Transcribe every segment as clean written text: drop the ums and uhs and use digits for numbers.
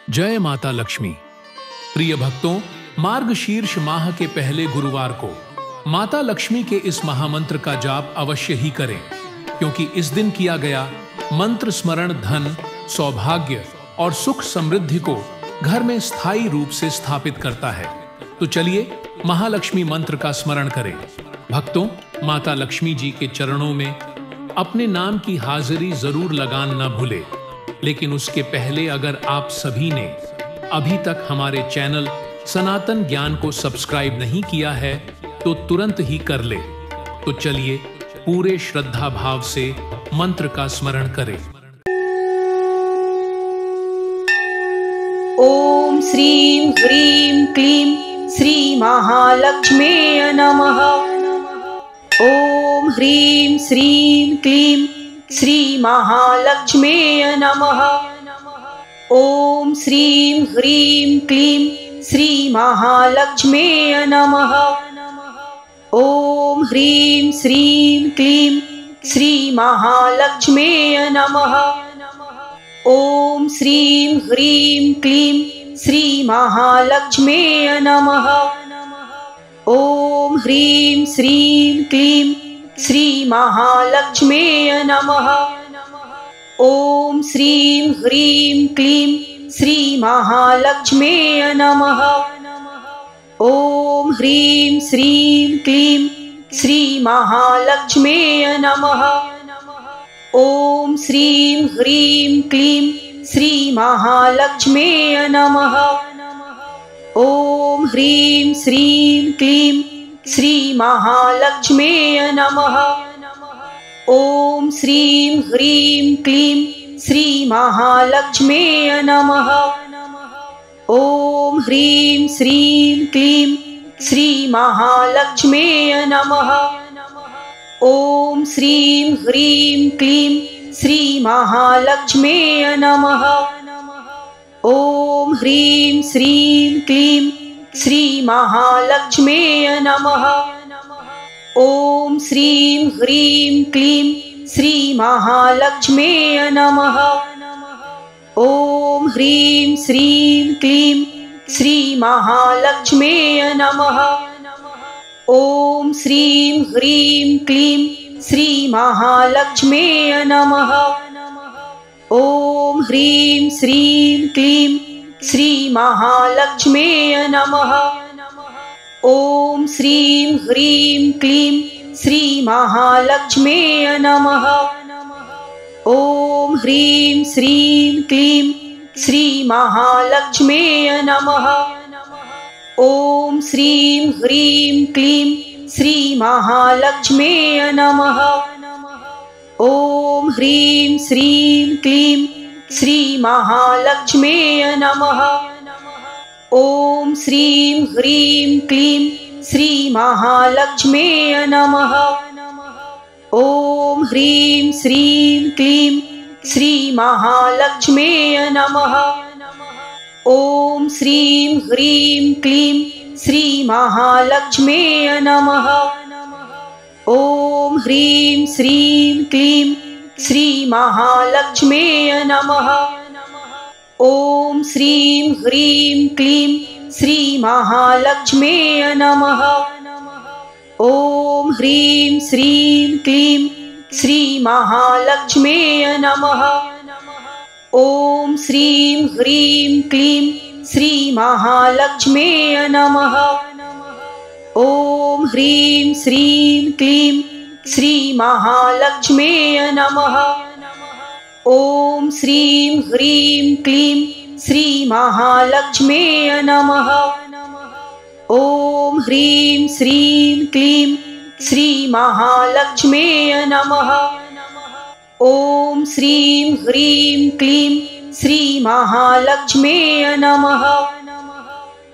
जय माता लक्ष्मी। प्रिय भक्तों, मार्गशीर्ष माह के पहले गुरुवार को माता लक्ष्मी के इस महामंत्र का जाप अवश्य ही करें, क्योंकि इस दिन किया गया मंत्र स्मरण धन, सौभाग्य और सुख समृद्धि को घर में स्थायी रूप से स्थापित करता है। तो चलिए महालक्ष्मी मंत्र का स्मरण करें। भक्तों, माता लक्ष्मी जी के चरणों में अपने नाम की हाजिरी जरूर लगाना न भूले। लेकिन उसके पहले अगर आप सभी ने अभी तक हमारे चैनल सनातन ज्ञान को सब्सक्राइब नहीं किया है तो तुरंत ही कर ले। तो चलिए पूरे श्रद्धा भाव से मंत्र का स्मरण करें। ओम श्रीं ह्रीं क्लीं श्री महालक्ष्म्यै नमः। ओम ह्रीं श्रीं क्लीं श्री महालक्ष्म्यै नमः। ओम श्रीं ह्रीं क्लीं श्री महालक्ष्म्यै नमः। ओम ह्रीं श्रीं क्लीं श्री महालक्ष्म्यै नमः। ओम श्रीं ह्रीं क्लीं श्री महालक्ष्म्यै नमः। ओम ह्रीं श्रीं क्लीं श्री महालक्ष्म्यै नमः। ओम श्रीं ह्रीं क्लीं श्री महालक्ष्म्यै नमः। ओम ह्रीं श्रीं क्लीं श्री महालक्ष्म्यै नमः। ओम श्रीं ह्रीं क्लीं श्री महालक्ष्म्यै नमः। ओम ह्रीं श्रीं क्लीं श्री महालक्ष्म्यै नमः। ओम श्रीं ह्रीं क्लीं श्री महालक्ष्म्यै नमः। ओम ह्रीं श्रीं क्लीं श्री महालक्ष्म्यै नमः। ओम श्रीं ह्रीं क्लीं श्री महालक्ष्म्यै नमः। ओम ह्रीं श्रीं क्लीं श्री महालक्ष्म्यै नमः। ओम श्रीं ह्रीं क्लीं श्री महालक्ष्म्यै नमः। ओम ह्रीं श्रीं क्लीं श्री महालक्ष्म्यै नमः। ओम श्रीं ह्रीं क्लीं श्री महालक्ष्म्यै नमः। ओम ह्रीं श्रीं क्लीं श्री महालक्ष्म्यै नमः। ओम श्रीं ह्रीं क्लीं श्री महालक्ष्म्यै नमः। ओम ह्रीं श्रीं क्लीं श्री महालक्ष्म्यै नमः। ओम श्रीं ह्रीं क्लीं श्री महालक्ष्म्यै नमः। ओम ह्रीं श्रीं क्लीं श्री महालक्ष्म्यै नमः। ओम श्रीं ह्रीं क्लीं श्री महालक्ष्म्यै नमः। ओम ह्रीं श्रीं क्लीं श्री महालक्ष्म्यै नमः। ओम श्रीं ह्रीं क्लीं श्री महालक्ष्म्यै नमः। ओम ह्रीं श्रीं क्लीं श्री महालक्ष्म्यै नमः। ओम श्रीं ह्रीं क्लीं श्री महालक्ष्म्यै नमः। ओम ह्रीं श्रीं क्लीं श्री महालक्ष्म्यै नमः। ओम श्रीं ह्रीं क्लीं श्री महालक्ष्म्यै नमः। ओम ह्रीं श्रीं क्लीं श्री महालक्ष्म्यै नमः। ओम श्रीं ह्रीं क्लीं श्री महालक्ष्म्यै नमः। ओम ह्रीं श्रीं क्लीं श्री महालक्ष्म्यै नमः। ओम श्रीं ह्रीं क्लीं श्री महालक्ष्म्यै नमः।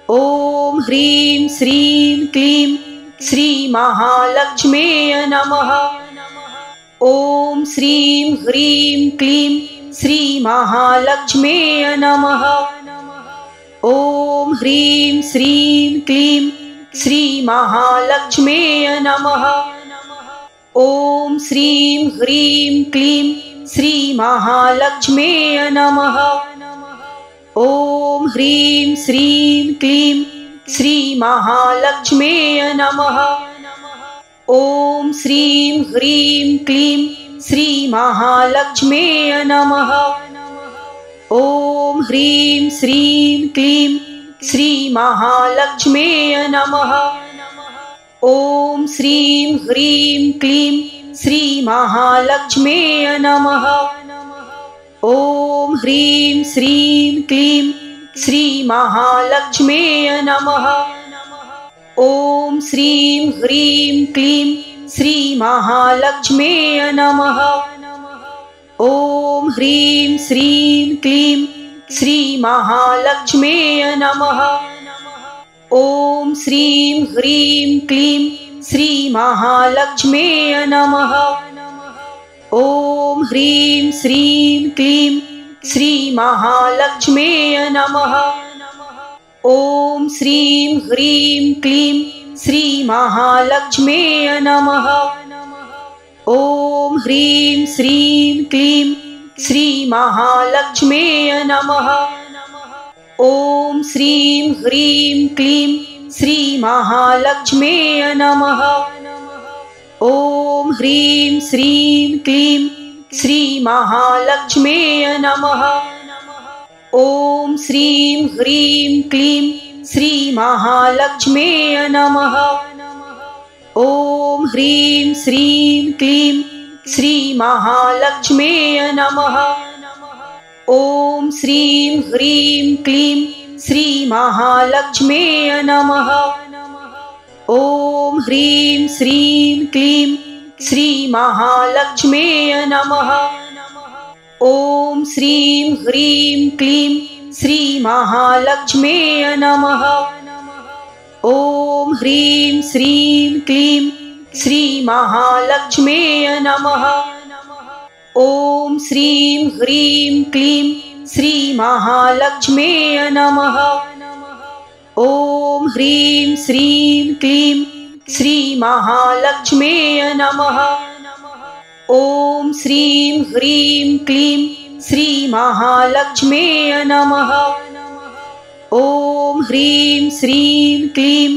ओम ह्रीं श्रीं क्लीं श्री महालक्ष्म्यै नमः। ओम श्रीं ह्रीं क्लीं श्री महालक्ष्म्यै नमः। ओम ह्रीं श्रीं क्लीं श्री महालक्ष्म्यै नमः। ओम श्रीं ह्रीं क्लीं श्री महालक्ष्म्यै नमः। ॐ ह्रीं श्रीं क्लीं श्रीमहालक्ष्म्यै नमः। ॐ श्रीं ह्रीं क्लीं श्रीमहालक्ष्म्यै नमः। ॐ ह्रीं श्रीं क्लीं श्रीमहालक्ष्म्यै नमः। ॐ श्रीं ह्रीं क्लीं श्रीमहालक्ष्म्यै नमः। ॐ ह्रीं श्रीं क्लीं श्रीमहालक्ष्म्यै नमः। ॐ श्रीं ह्रीं क्लीं श्रीमहालक्ष्म्यै नमः। ॐ ह्रीं श्रीं क्लीं श्रीमहालक्ष्म्यै नमः। ॐ श्रीं ह्रीं क्लीं श्रीमहालक्ष्म्यै नमः। ॐ ह्रीं श्रीं क्लीं श्रीमहालक्ष्म्यै नमः। ॐ श्रीं ह्रीं क्लीं श्रीमहालक्ष्म्यै नमः। ॐ ह्रीं श्रीं क्लीं श्रीमहालक्ष्म्यै नमः। ॐ श्रीं ह्रीं क्लीं श्रीमहालक्ष्म्यै नमः। ॐ ह्रीं श्रीं क्लीं श्रीमहालक्ष्म्यै नमः। ॐ श्रीं ह्रीं क्लीं श्रीमहालक्ष्म्यै नमः। ॐ ह्रीं श्रीं क्लीं श्रीमहालक्ष्म्यै नमः। ॐ श्रीं ह्रीं क्लीं श्रीमहालक्ष्म्यै नमः। ॐ ह्रीं श्रीं क्लीं श्रीमहालक्ष्म्यै नमः। ॐ श्रीं ह्रीं क्लीं श्रीमहालक्ष्म्यै नमः। ॐ ह्रीं श्रीं क्लीं श्रीमहालक्ष्म्यै नमः। ॐ श्रीं ह्रीं क्लीं श्रीमहालक्ष्म्यै नमः। ॐ ह्रीं श्रीं क्लीं श्रीमहालक्ष्म्यै नमः। ॐ श्रीं ह्रीं क्लीं श्रीमहालक्ष्म्यै नमः। ॐ ह्रीं श्रीं क्लीं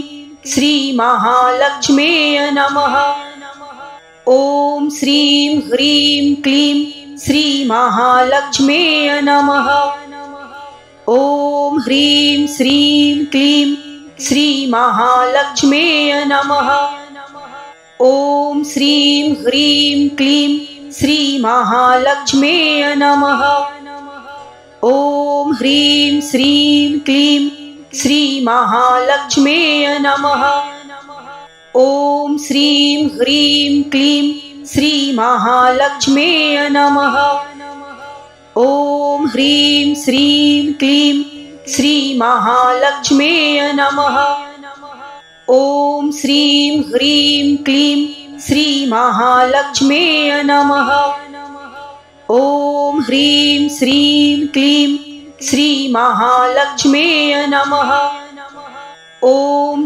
श्रीमहालक्ष्म्यै नमः। ॐ श्रीं ह्रीं क्लीं श्रीमहालक्ष्म्यै नमः। ॐ ह्रीं श्रीं क्लीं श्रीमहालक्ष्म्यै नमः। ॐ श्रीं ह्रीं क्लीं श्रीमहालक्ष्म्यै नमः। ॐ ह्रीं श्रीं क्लीं श्रीमहालक्ष्म्यै नमः। ॐ श्रीं ह्रीं क्लीं श्रीमहालक्ष्म्यै नमः। ॐ ह्रीं श्रीं क्लीं श्रीमहालक्ष्म्यै नमः। ॐ श्रीं ह्रीं क्लीं श्रीमहालक्ष्म्यै नमः। ॐ ह्रीं श्रीं क्लीं श्रीमहालक्ष्म्यै नमः। ॐ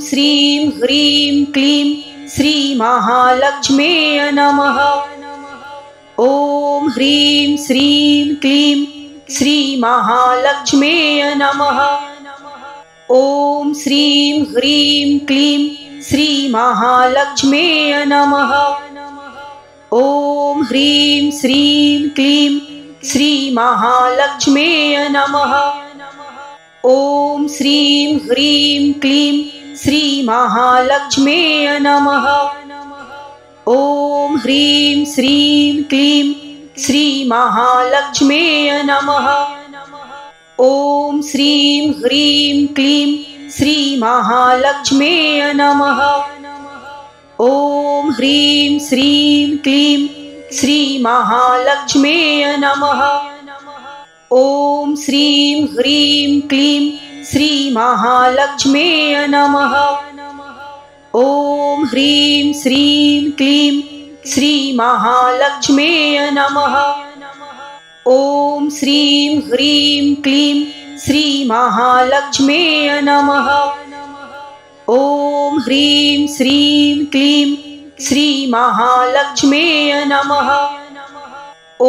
श्रीं ह्रीं क्लीं श्रीमहालक्ष्म्यै नमः। ॐ ह्रीं श्रीं क्लीं श्रीमहालक्ष्म्यै नमः। ॐ श्रीं ह्रीं क्लीं श्रीमहालक्ष्म्यै नमः। ॐ ह्रीं श्रीं क्लीं श्रीमहालक्ष्म्यै नमः। ॐ श्रीं ह्रीं क्लीं श्रीमहालक्ष्म्यै नमः। ॐ ह्रीं श्रीं क्लीं श्रीमहालक्ष्म्यै नमः। ॐ श्रीं ह्रीं क्लीं श्रीमहालक्ष्म्यै नमः। ॐ ह्रीं श्रीं क्लीं श्रीमहालक्ष्म्यै नमः। ॐ श्रीं ह्रीं क्लीं श्रीमहालक्ष्म्यै नमः। ॐ ह्रीं श्रीं क्लीं श्रीमहालक्ष्म्यै नमः। ॐ श्रीं ह्रीं क्लीं श्रीमहालक्ष्म्यै नमः। ॐ ह्रीं श्रीं क्लीं श्रीमहालक्ष्म्यै नमः। ॐ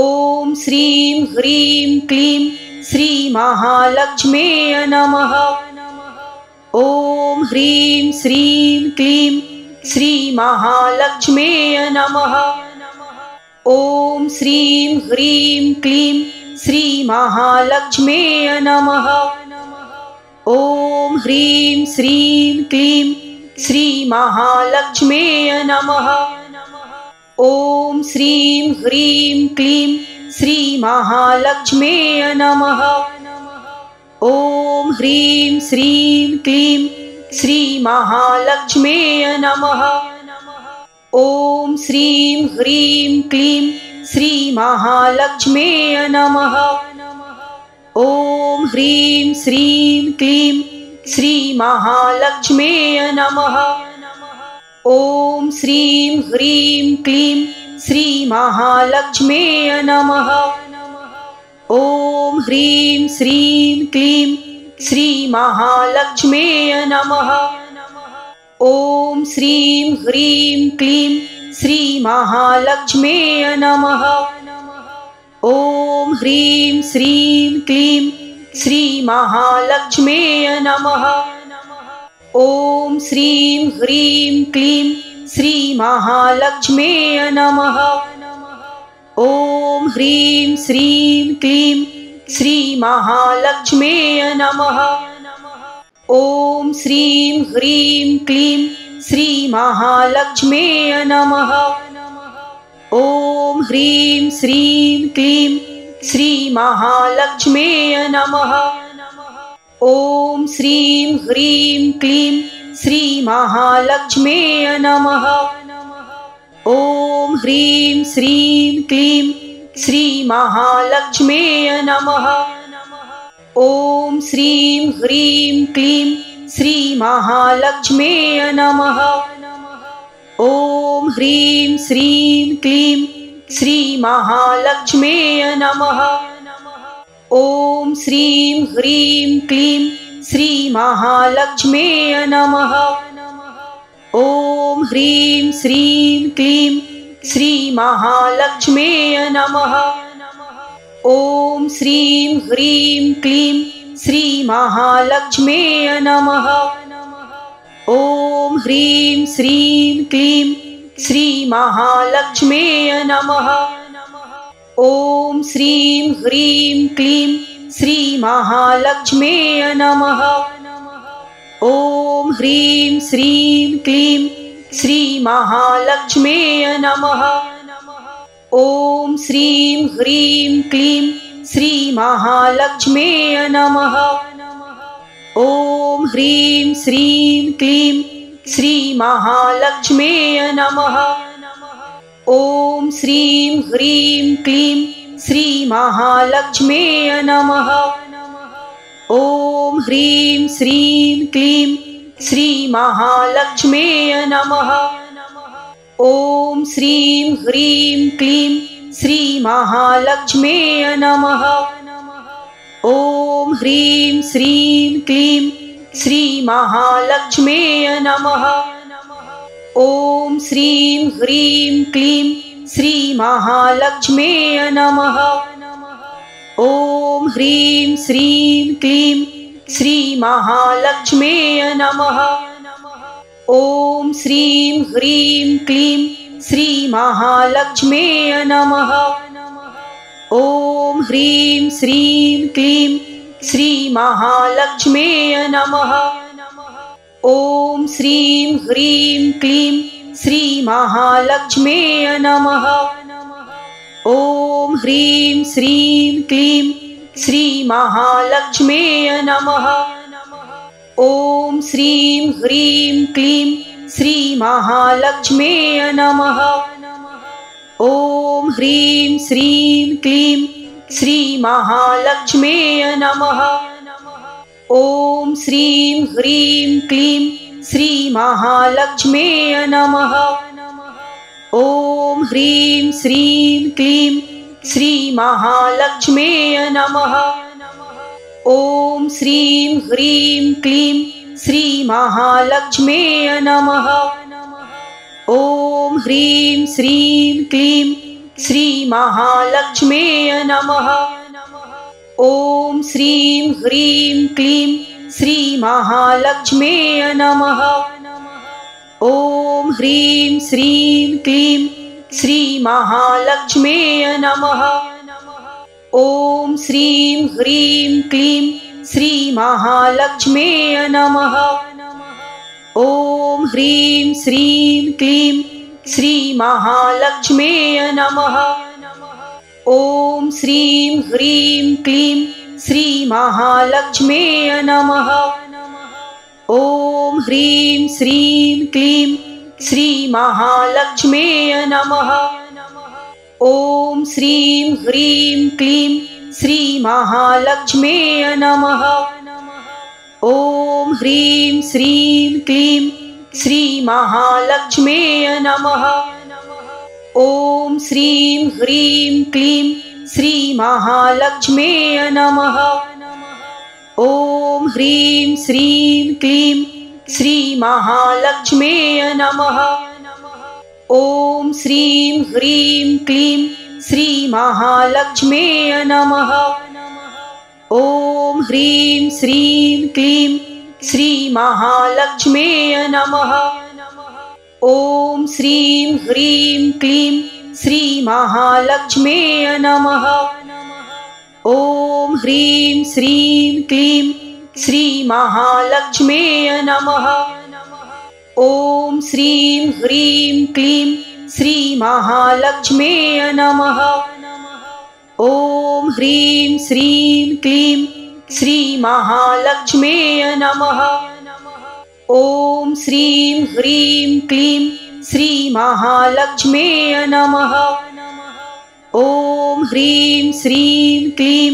श्रीं ह्रीं क्लीं श्रीमहालक्ष्म्यै नमः। ॐ ह्रीं श्रीं क्लीं श्रीमहालक्ष्म्यै नमः। ॐ श्रीं ह्रीं क्लीं श्रीमहालक्ष्म्यै नमः। ॐ ह्रीं श्रीं क्लीं श्रीमहालक्ष्म्यै नमः। ॐ श्रीं ह्रीं क्लीं श्रीमहालक्ष्म्यै नमः। ॐ ह्रीं श्रीं क्लीं श्रीमहालक्ष्म्यै नमः। ॐ श्रीं ह्रीं क्लीं श्रीमहालक्ष्म्यै नमः। ॐ ह्रीं श्रीं क्लीं श्रीमहालक्ष्म्यै नमः। ॐ श्रीं ह्रीं क्लीं श्रीमहालक्ष्म्यै नमः। ॐ ह्रीं श्रीं क्लीं श्रीमहालक्ष्म्यै नमः। ॐ श्रीं ह्रीं क्लीं श्रीमहालक्ष्म्यै नमः। ॐ ह्रीं श्रीं क्लीं श्रीमहालक्ष्म्यै नमः। ॐ श्रीं ह्रीं क्लीं श्रीमहालक्ष्म्यै नमः। ॐ ह्रीं श्रीं क्लीं श्रीमहालक्ष्म्यै नमः। ॐ श्रीं ह्रीं क्लीं श्रीमहालक्ष्म्यै नमः। ॐ ह्रीं श्रीं क्लीं श्रीमहालक्ष्म्यै नमः। ॐ श्रीं ह्रीं क्लीं श्रीमहालक्ष्म्यै नमः। ॐ ह्रीं श्रीं क्लीं श्रीमहालक्ष्म्यै नमः। ॐ श्रीं ह्रीं क्लीं श्रीमहालक्ष्म्यै नमः। ॐ ह्रीं श्रीं क्लीं श्रीमहालक्ष्म्यै नमः। ॐ श्रीं ह्रीं क्लीं श्रीमहालक्ष्म्यै नमः। ॐ ह्रीं श्रीं क्लीं श्रीमहालक्ष्म्यै नमः। ॐ श्रीं ह्रीं क्लीं श्रीमहालक्ष्म्यै नमः। ॐ ह्रीं श्रीं क्लीं श्रीमहालक्ष्म्यै नमः। ॐ श्रीं ह्रीं क्लीं श्रीमहालक्ष्म्यै नमः। ॐ ह्रीं श्रीं क्लीं श्रीमहालक्ष्म्यै नमः। ॐ श्रीं ह्रीं क्लीं श्रीमहालक्ष्म्यै नमः। ॐ ह्रीं श्रीं क्लीं श्रीमहालक्ष्म्यै नमः। ॐ श्रीं ह्रीं क्लीं श्रीमहालक्ष्म्यै नमः। ॐ ह्रीं श्रीं क्लीं श्रीमहालक्ष्म्यै नमः। ॐ श्रीं ह्रीं क्लीं श्रीमहालक्ष्म्यै नमः। ॐ ह्रीं श्रीं क्लीं श्रीमहालक्ष्म्यै नमः। ॐ श्रीं ह्रीं क्लीं श्रीमहालक्ष्म्यै नमः। ॐ ह्रीं श्रीं क्लीं श्रीमहालक्ष्म्यै नमः। ॐ श्रीं ह्रीं क्लीं श्रीमहालक्ष्म्यै नमः। ॐ ह्रीं श्रीं क्लीं श्रीमहालक्ष्म्यै नमः। ॐ श्रीं ह्रीं क्लीं श्रीमहालक्ष्म्यै नमः। ॐ ह्रीं श्रीं क्लीं श्रीमहालक्ष्म्यै नमः। ॐ श्रीं ह्रीं क्लीं श्रीमहालक्ष्म्यै नमः। ॐ ह्रीं श्रीं क्लीं श्रीमहालक्ष्म्यै नमः। ॐ श्रीं ह्रीं क्लीं श्रीमहालक्ष्म्यै नमः। ॐ ह्रीं श्रीं क्लीं श्रीमहालक्ष्म्यै नमः। ॐ श्रीं ह्रीं क्लीं श्रीमहालक्ष्म्यै नमः। ॐ ह्रीं श्रीं क्लीं श्रीमहालक्ष्म्यै नमः। ॐ श्रीं ह्रीं क्लीं श्रीमहालक्ष्म्यै नमः। ॐ ह्रीं श्रीं क्लीं श्रीमहालक्ष्म्यै नमः। ॐ श्रीं ह्रीं क्लीं श्रीमहालक्ष्म्यै नमः। ॐ ह्रीं श्रीं क्लीं श्रीमहालक्ष्म्यै नमः। ॐ श्रीं ह्रीं क्लीं श्रीमहालक्ष्म्यै नमः। ॐ ह्रीं श्रीं क्लीं श्रीमहालक्ष्म्यै नमः। ॐ श्रीं ह्रीं क्लीं श्रीमहालक्ष्म्यै नमः। ॐ ह्रीं श्रीं क्लीं श्रीमहालक्ष्म्यै नमः। ॐ श्रीं ह्रीं क्लीं श्रीमहालक्ष्म्यै नमः। ॐ ह्रीं श्रीं क्लीं श्रीमहालक्ष्म्यै नमः। ॐ श्रीं ह्रीं क्लीं श्रीमहालक्ष्म्यै नमः। ॐ ह्रीं श्रीं क्लीं श्रीमहालक्ष्म्यै नमः। ॐ श्रीं ह्रीं क्लीं श्रीमहालक्ष्म्यै नमः। ॐ ह्रीं श्रीं क्लीं श्रीमहालक्ष्म्यै नमः। ॐ श्रीं ह्रीं क्लीं श्रीमहालक्ष्म्यै नमः। ॐ ह्रीं श्रीं क्लीं श्रीमहालक्ष्म्यै नमः। ॐ श्रीं ह्रीं क्लीं श्रीमहालक्ष्म्यै नमः। ॐ ह्रीं श्रीं क्लीं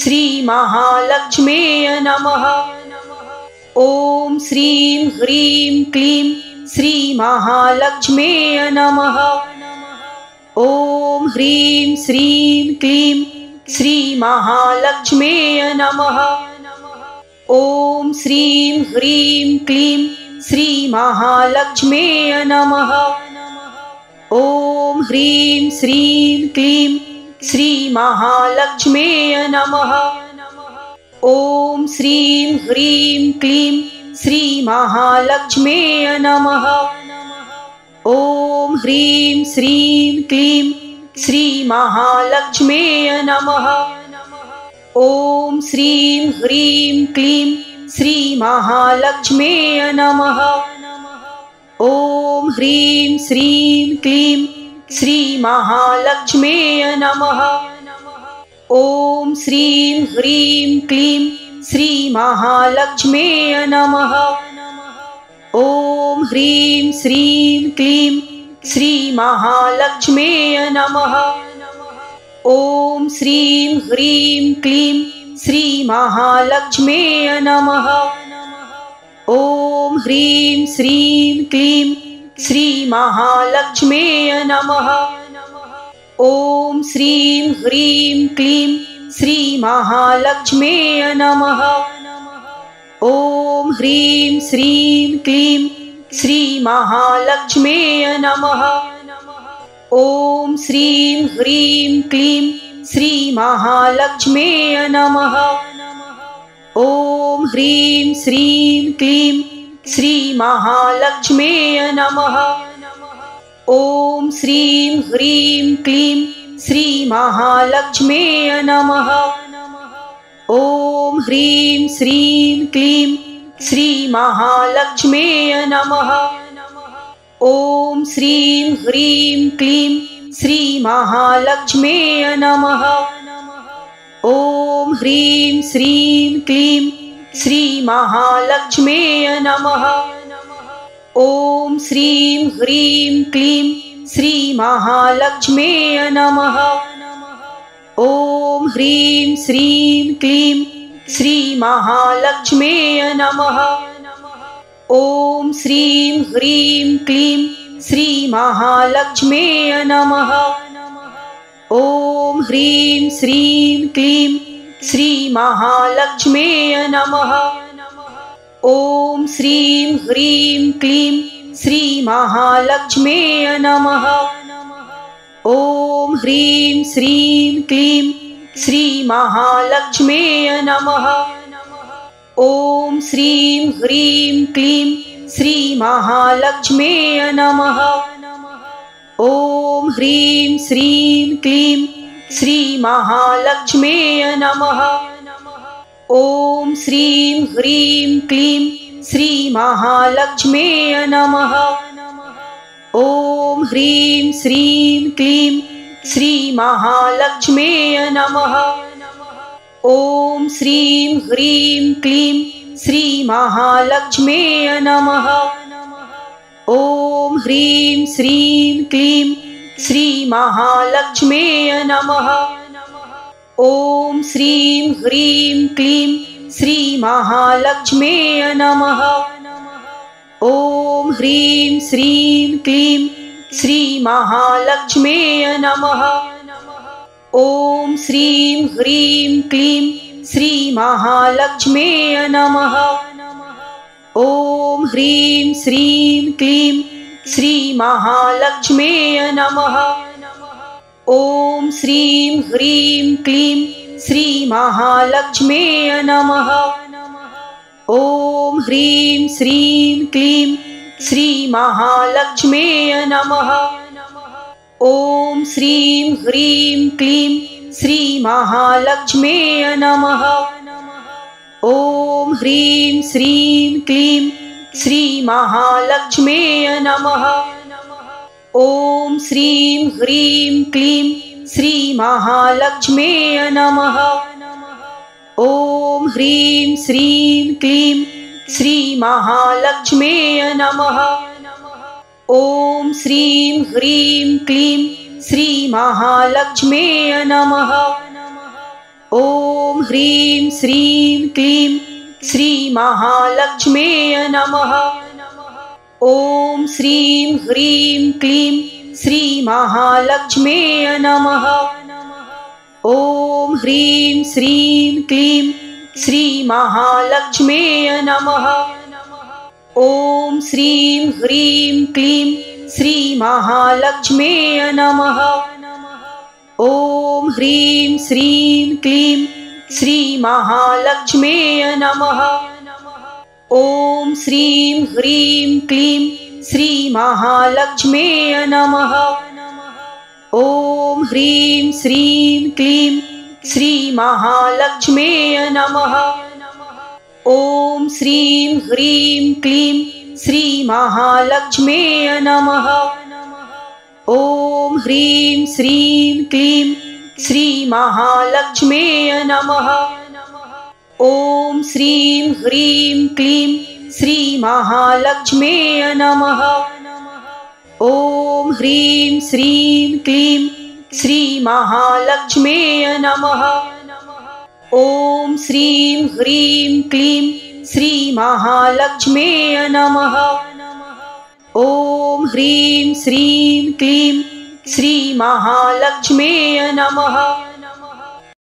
श्रीमहालक्ष्म्यै नमः। ॐ श्रीं ह्रीं क्लीं श्रीमहालक्ष्म्यै नमः। ॐ ह्रीं श्रीं क्लीं श्रीमहालक्ष्म्यै नमः। ॐ श्रीं ह्रीं क्लीं श्रीमहालक्ष्म्यै नमः। ॐ ह्रीं श्रीं क्लीं श्रीमहालक्ष्म्यै नमः। ॐ श्रीं ह्रीं क्लीं श्रीमहालक्ष्म्यै नमः। ॐ ह्रीं श्रीं क्लीं श्रीमहालक्ष्म्यै नमः। ॐ श्रीं ह्रीं क्लीं श्रीमहालक्ष्म्यै नमः। ॐ ह्रीं श्रीं क्लीं श्रीमहालक्ष्म्यै नमः। ॐ श्रीं ह्रीं क्लीं श्रीमहालक्ष्म्यै नमः। ॐ ह्रीं श्रीं क्लीं श्रीमहालक्ष्म्यै नमः। ॐ श्रीं ह्रीं क्लीं श्रीमहालक्ष्म्यै नमः। ॐ ह्रीं श्रीं क्लीं श्रीमहालक्ष्म्यै नमः। ॐ श्रीं ह्रीं क्लीं श्रीमहालक्ष्म्यै नमः। ॐ ह्रीं श्रीं क्लीं श्रीमहालक्ष्म्यै नमः। ॐ श्रीं ह्रीं क्लीं श्रीमहालक्ष्म्यै नमः। ॐ ह्रीं श्रीं क्लीं श्रीमहालक्ष्म्यै नमः। ॐ श्रीं ह्रीं क्लीं श्रीमहालक्ष्म्यै नमः। ॐ ह्रीं श्रीं क्लीं श्रीमहालक्ष्म्यै नमः। ॐ श्रीं ह्रीं क्लीं श्रीमहालक्ष्म्यै नमः। ॐ ह्रीं श्रीं क्लीं श्रीमहालक्ष्म्यै नमः। ॐ श्रीं ह्रीं क्लीं श्रीमहालक्ष्म्यै नमः। ॐ ह्रीं श्रीं क्लीं श्रीमहालक्ष्म्यै नमः। ॐ श्रीं ह्रीं क्लीं श्रीमहालक्ष्म्यै नमः। ॐ ह्रीं श्रीं क्लीं श्रीमहालक्ष्म्यै नमः। ॐ श्रीं ह्रीं क्लीं श्रीमहालक्ष्म्यै नमः। ॐ ह्रीं श्रीं क्लीं श्रीमहालक्ष्म्यै नमः। ॐ श्रीं ह्रीं क्लीं श्रीमहालक्ष्म्यै नमः। ॐ ह्रीं श्रीं क्लीं श्रीमहालक्ष्म्यै नमः। ॐ श्रीं ह्रीं क्लीं श्रीमहालक्ष्म्यै नमः। ॐ ह्रीं श्रीं क्लीं श्रीमहालक्ष्म्यै नमः। ॐ श्रीं ह्रीं क्लीं श्रीमहालक्ष्म्यै नमः। ॐ ह्रीं श्रीं क्लीं श्रीमहालक्ष्म्यै नमः। ॐ श्रीं ह्रीं क्लीं श्रीमहालक्ष्म्यै नमः। ॐ ह्रीं श्रीं क्लीं श्रीमहालक्ष्म्यै नमः। ॐ श्रीं ह्रीं क्लीं श्रीमहालक्ष्म्यै नमः। ॐ ह्रीं श्रीं क्लीं श्रीमहालक्ष्म्यै नमः। ॐ श्रीं ह्रीं क्लीं श्रीमहालक्ष्म्यै नमः। ॐ ह्रीं श्रीं क्लीं श्रीमहालक्ष्म्यै नमः। ॐ श्रीं ह्रीं क्लीं श्रीमहालक्ष्म्यै नमः। ॐ ह्रीं श्रीं क्लीं श्रीमहालक्ष्म्यै नमः। ॐ श्रीं ह्रीं क्लीं श्रीमहालक्ष्म्यै नमः। ॐ ह्रीं श्रीं क्लीं श्रीमहालक्ष्म्यै नमः। ॐ श्रीं ह्रीं क्लीं श्रीमहालक्ष्म्यै नमः। ॐ ह्रीं श्रीं क्लीं श्रीमहालक्ष्म्यै नमः। ॐ श्रीं ह्रीं क्लीं श्रीमहालक्ष्म्यै नमः। ॐ ह्रीं श्रीं क्लीं श्रीमहालक्ष्म्यै नमः। ॐ श्रीं ह्रीं क्लीं श्रीमहालक्ष्म्यै नमः। ॐ ह्रीं श्रीं क्लीं श्रीमहालक्ष्म्यै नमः। ॐ श्रीं ह्रीं क्लीं श्रीमहालक्ष्म्यै नमः। ॐ ह्रीं श्रीं क्लीं श्रीमहालक्ष्म्यै नमः। ॐ श्रीं ह्रीं क्लीं श्रीमहालक्ष्म्यै नमः। ॐ ह्रीं श्रीं क्लीं श्रीमहालक्ष्म्यै नमः। ॐ श्रीं ह्रीं क्लीं श्रीमहालक्ष्म्यै नमः। ॐ ह्रीं श्रीं क्लीं श्रीमहालक्ष्म्यै नमः। ॐ श्रीं ह्रीं क्लीं श्रीमहालक्ष्म्यै नमः। ॐ ह्रीं श्रीं क्लीं श्रीमहालक्ष्म्यै नमः।